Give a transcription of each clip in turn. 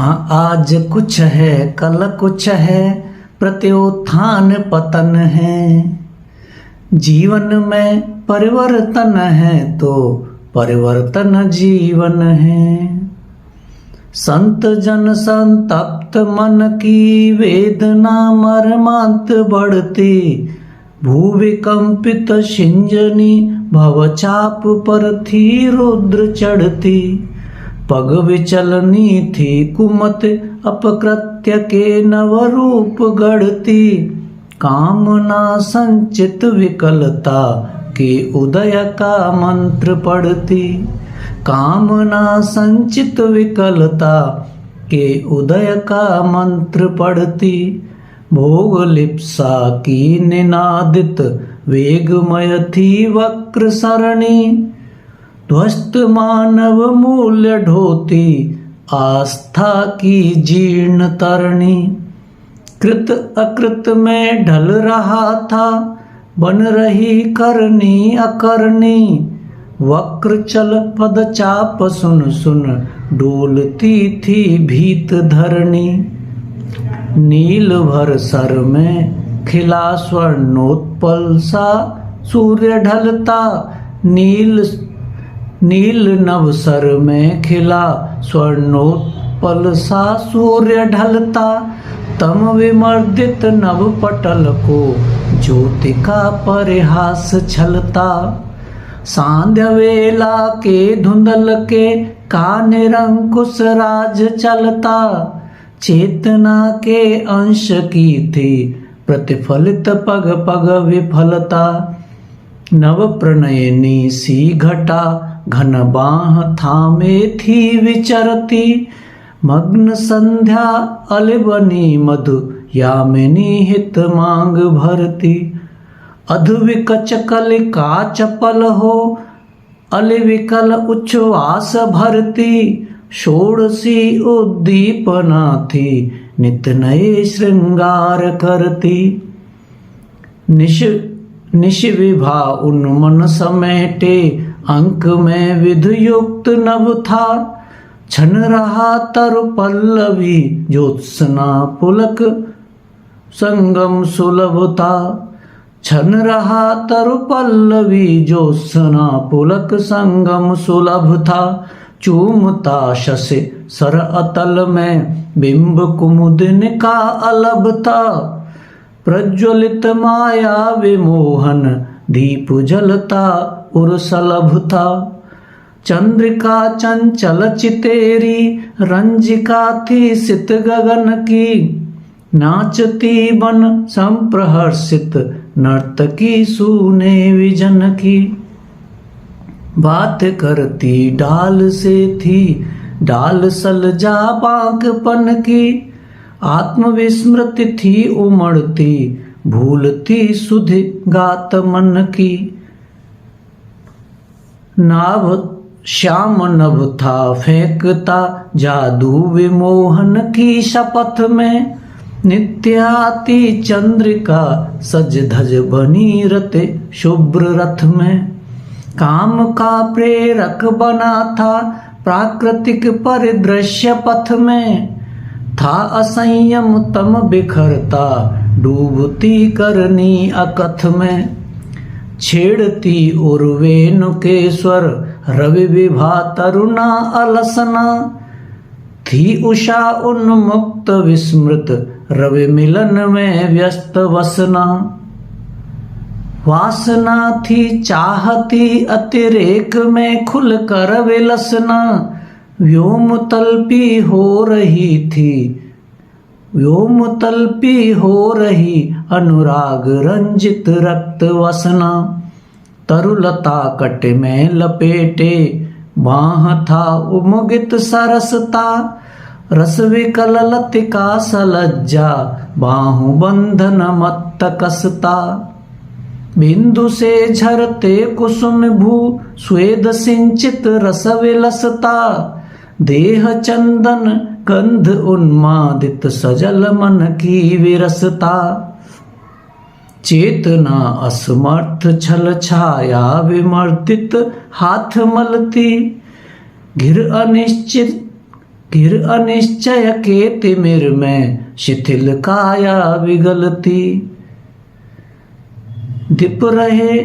आज कुछ है कल कुछ है, प्रत्युत्थान पतन है। जीवन में परिवर्तन है तो परिवर्तन जीवन है। संत जन संतप्त मन की वेदना मर्मांत बढ़ती, भूविकंपित सिंजनी भवचाप पर थी रुद्र चढ़ती। पग विचलनी थी कुमत अपकृत्य के नवरूप गढ़ती। कामना संचित विकलता के उदय का मंत्र पढ़ती। कामना संचित विकलता के उदय का मंत्र पढ़ती। भोग लिप्सा की निनादित वेगमय थी वक्र सरणी। ध्वस्त मानव मूल्य ढोती आस्था की जीर्ण तरणी। कृत अकृत में ढल रहा था बन रही करनी अकरनी। वक्र चल पद चाप सुन सुन डोलती थी भीत धरणी। नील भर सर में खिला स्वर्णोत्पल सा सूर्य ढलता। नील नव सर में खिला स्वर्णोत्पल सा सूर्य ढलता। तम विमर्दित नव पटल को ज्योति का परिहास छलता। सांध्य वेला के धुंधल के का निरंकुश राज चलता। चेतना के अंश की थी प्रतिफलित पग पग विफलता। नव प्रणयनी सी घटा घन बाह थामे थी विचरती। मग्न संध्या अलबनी मधु यामिनी हित मांग भरती। अधविकच कलिका चपल हो अलिविकल उच्छ्वास भरती। षोडशी उद्दीपना थी नित नए श्रृंगार करती। निश विभा उन्मन समेटे अंक में विधुयुक्त नभ था। छन रहा तरु पल्लवी ज्योत्सना पुलक संगम सुलभ था। छन रहा तरु पल्लवी ज्योत्सना पुलक संगम सुलभ था। चूमता शशि सर अतल में बिंब कुमुदिन का अलभ था। प्रज्वलित माया विमोहन दीप जलता उर्सलभ था। चंद्रिका चंचल चितेरी रंजिका थी सित गगन की। नाचती बन संप्रहर्षित नर्तकी सूने विजन की। बात करती डाल से थी डाल सलजा बांकपन की। आत्मविस्मृति थी उमड़ती भूलती सुधि गात मन की। नाभ श्याम नभ था फेंकता जादू विमोहन की शपथ में। नित्याती चंद्रिका सज धज बनी रते शुभ्र रथ में। काम का प्रेरक बना था प्राकृतिक परिदृश्य पथ में। था असंयम तम बिखरता डूबती करनी अकथ में। छेड़ती उर्वेणु के स्वर रवि विभा तरुणा अलसना। थी उषा उन्मुक्त विस्मृत रवि मिलन में व्यस्त वसना। वासना थी चाहती अतिरेक में खुल कर विलसना। व्योम तल्पी हो रही थी व्योम तल्पी हो रही अनुराग रंजित रक्त वसना। तरुलता कट में लपेटे बाह था उमगित सरसता। रस विकल लतिका सलज्जा बाहु बंधन मत्त कसता। बिंदु से झरते कुसुम भू स्वेद सिंचित रस विलसता। देह चंदन गंध उन्मादित सजल मन की विरसता। चेतना असमर्थ छल छाया विमर्दित हाथ मलती। घिर अनिश्चित गिर अनिश्चय के तिमिर में शिथिल काया विगलती। दीप रहे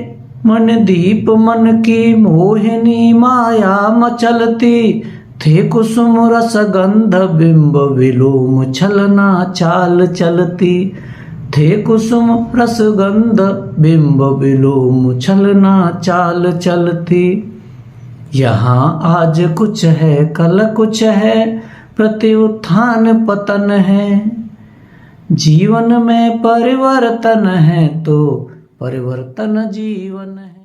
मन दीप मन की मोहिनी माया मचलती। थे कुसुम रस गंध बिंब विलोम छलना चाल चलती। थे कुसुम रस गंध बिंब विलोम छलना चाल चलती। यहाँ आज कुछ है कल कुछ है, प्रत्युत्थान पतन है। जीवन में परिवर्तन है तो परिवर्तन जीवन है।